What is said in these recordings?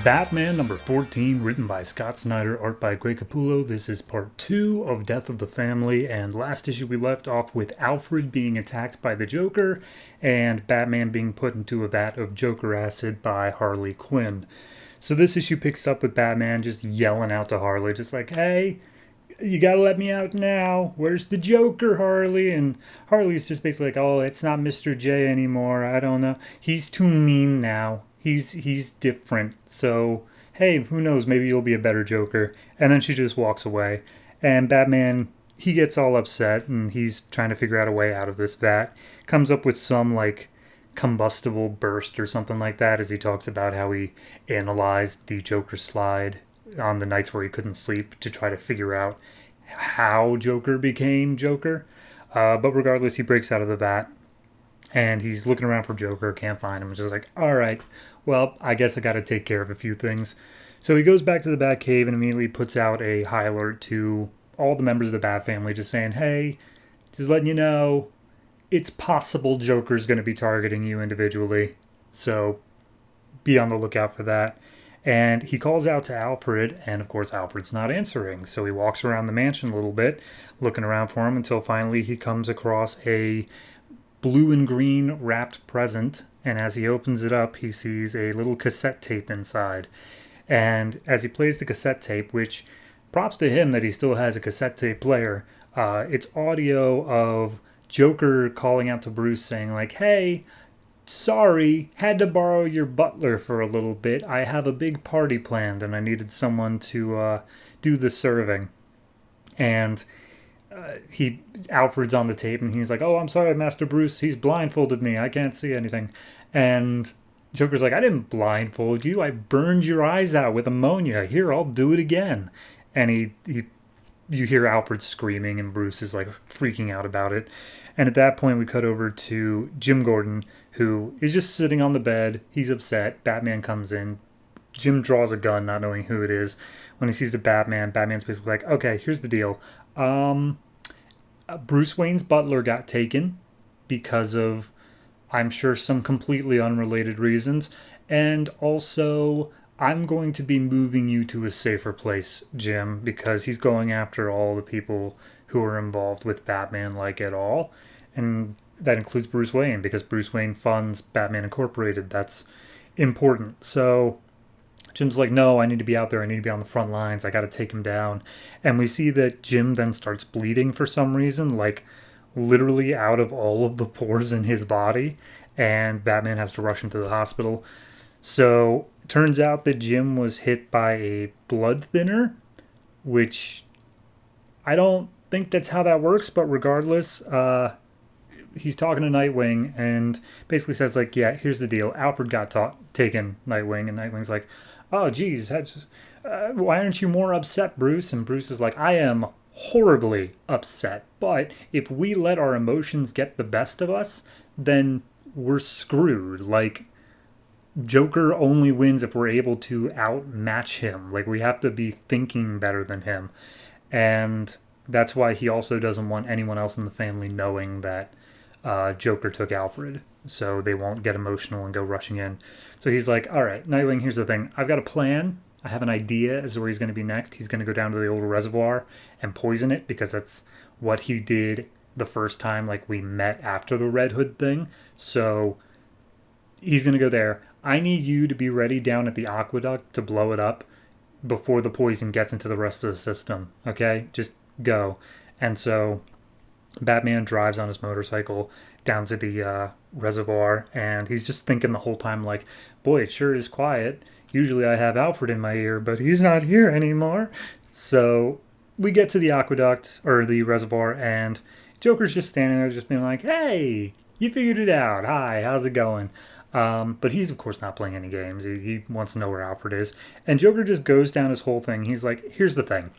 Batman number 14, written by Scott Snyder, art by Greg Capullo. This is part 2 of Death of the Family, and last issue we left off with Alfred being attacked by the Joker, and Batman being put into a vat of Joker acid by Harley Quinn. So this issue picks up with Batman just yelling out to Harley, just like, hey, you gotta let me out now. Where's the Joker, Harley? And Harley's just basically like, oh, it's not Mr. J anymore. I don't know. He's too mean now. He's different. So, hey, who knows? Maybe you'll be a better Joker. And then she just walks away. And Batman, he gets all upset and he's trying to figure out a way out of this vat. Comes up with some, like, combustible burst or something like that as he talks about how he analyzed the Joker slide on the nights where he couldn't sleep to try to figure out how Joker became Joker. But regardless, he breaks out of the vat and he's looking around for Joker, can't find him. It's just like, all right, well, I guess I got to take care of a few things. So he goes back to the Batcave and immediately puts out a high alert to all the members of the Bat family, just saying, hey, just letting you know, it's possible Joker's going to be targeting you individually. So be on the lookout for that. And he calls out to Alfred, and of course Alfred's not answering. So he walks around the mansion a little bit, looking around for him until finally he comes across a blue and green wrapped present. And as he opens it up, he sees a little cassette tape inside. And as he plays the cassette tape, which props to him that he still has a cassette tape player, it's audio of Joker calling out to Bruce saying like, hey, sorry, had to borrow your butler for a little bit. I have a big party planned and I needed someone to do the serving. And Alfred's on the tape and he's like, oh, I'm sorry, Master Bruce, he's blindfolded me, I can't see anything. And Joker's like, I didn't blindfold you, I burned your eyes out with ammonia. Here, I'll do it again. And you hear Alfred screaming and Bruce is like freaking out about it. And at that point we cut over to Jim Gordon, who is just sitting on the bed. He's upset. Batman comes in. Jim draws a gun, not knowing who it is. When he sees the Batman, Batman's basically like, okay, here's the deal. Bruce Wayne's butler got taken because of, I'm sure, some completely unrelated reasons. And also, I'm going to be moving you to a safer place, Jim, because he's going after all the people who are involved with Batman, like at all. And that includes Bruce Wayne, because Bruce Wayne funds Batman Incorporated. That's important. So Jim's like, no, I need to be out there. I need to be on the front lines. I got to take him down. And we see that Jim then starts bleeding for some reason, like literally out of all of the pores in his body. And Batman has to rush him to the hospital. So it turns out that Jim was hit by a blood thinner, which I don't think that's how that works. But regardless, he's talking to Nightwing and basically says like, yeah, here's the deal. Alfred got taken, Nightwing. And Nightwing's like, oh, geez, why aren't you more upset, Bruce? And Bruce is like, I am horribly upset. But if we let our emotions get the best of us, then we're screwed. Like, Joker only wins if we're able to outmatch him. Like, we have to be thinking better than him. And that's why he also doesn't want anyone else in the family knowing that Joker took Alfred, so they won't get emotional and go rushing in. So he's like, all right, Nightwing, here's the thing. I've got a plan. I have an idea as to where he's going to be next. He's going to go down to the old reservoir and poison it, because that's what he did the first time, like, we met after the Red Hood thing. So he's going to go there. I need you to be ready down at the aqueduct to blow it up before the poison gets into the rest of the system, okay? Just go. And so Batman drives on his motorcycle down to the reservoir, and he's just thinking the whole time, like, boy, it sure is quiet. Usually I have Alfred in my ear, but he's not here anymore. So we get to the aqueduct, or the reservoir, and Joker's just standing there just being like, hey, you figured it out. Hi, how's it going? But he's, of course, not playing any games. He wants to know where Alfred is. And Joker just goes down his whole thing. He's like, here's the thing.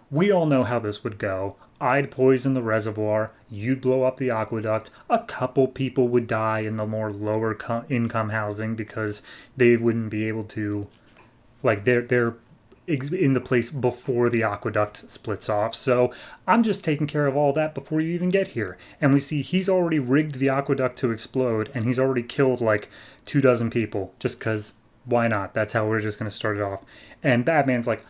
We all know how this would go. I'd poison the reservoir, you'd blow up the aqueduct, a couple people would die in the more lower income housing because they wouldn't be able to, like, they're in the place before the aqueduct splits off. So I'm just taking care of all that before you even get here. And we see he's already rigged the aqueduct to explode, and he's already killed like 24 people just because why not? That's how we're just going to start it off. And Batman's like,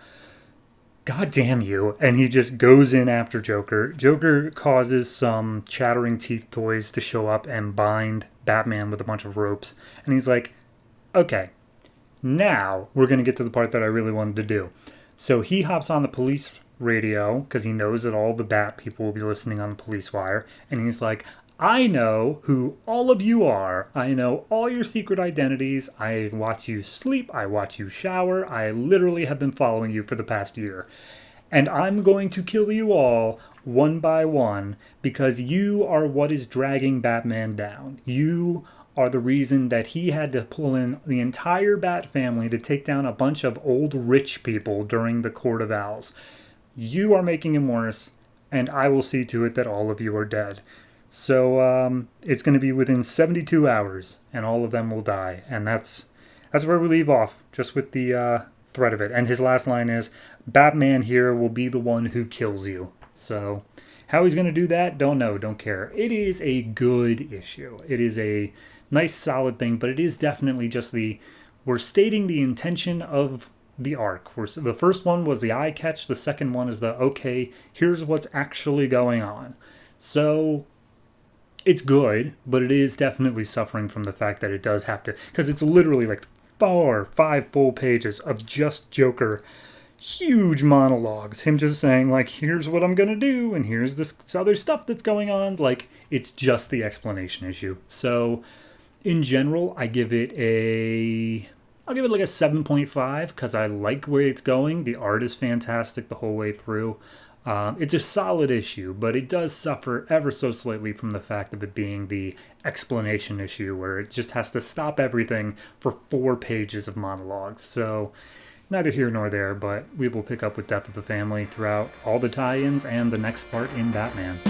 God damn you. And he just goes in after Joker. Joker causes some chattering teeth toys to show up and bind Batman with a bunch of ropes. And he's like, okay, now we're going to get to the part that I really wanted to do. So he hops on the police radio because he knows that all the Bat people will be listening on the police wire. And he's like, I know who all of you are. I know all your secret identities. I watch you sleep. I watch you shower. I literally have been following you for the past year. And I'm going to kill you all one by one because you are what is dragging Batman down. You are the reason that he had to pull in the entire Bat family to take down a bunch of old rich people during the Court of Owls. You are making him worse, and I will see to it that all of you are dead. So it's going to be within 72 hours, and all of them will die. And that's where we leave off, just with the threat of it. And his last line is, Batman here will be the one who kills you. So how he's going to do that, don't know, don't care. It is a good issue. It is a nice, solid thing, but it is definitely just we're stating the intention of the arc. The first one was the eye catch. The second one is okay, here's what's actually going on. So it's good, but it is definitely suffering from the fact that it does have to, because it's literally like 4 or 5 full pages of just Joker, huge monologues, him just saying like, here's what I'm gonna do, and here's this other stuff that's going on. Like, it's just the explanation issue. So in general, I'll give it like a 7.5 because I like where it's going. The art is fantastic the whole way through. It's a solid issue, but it does suffer ever so slightly from the fact of it being the explanation issue where it just has to stop everything for 4 pages of monologues. So neither here nor there, but we will pick up with Death of the Family throughout all the tie-ins and the next part in Batman.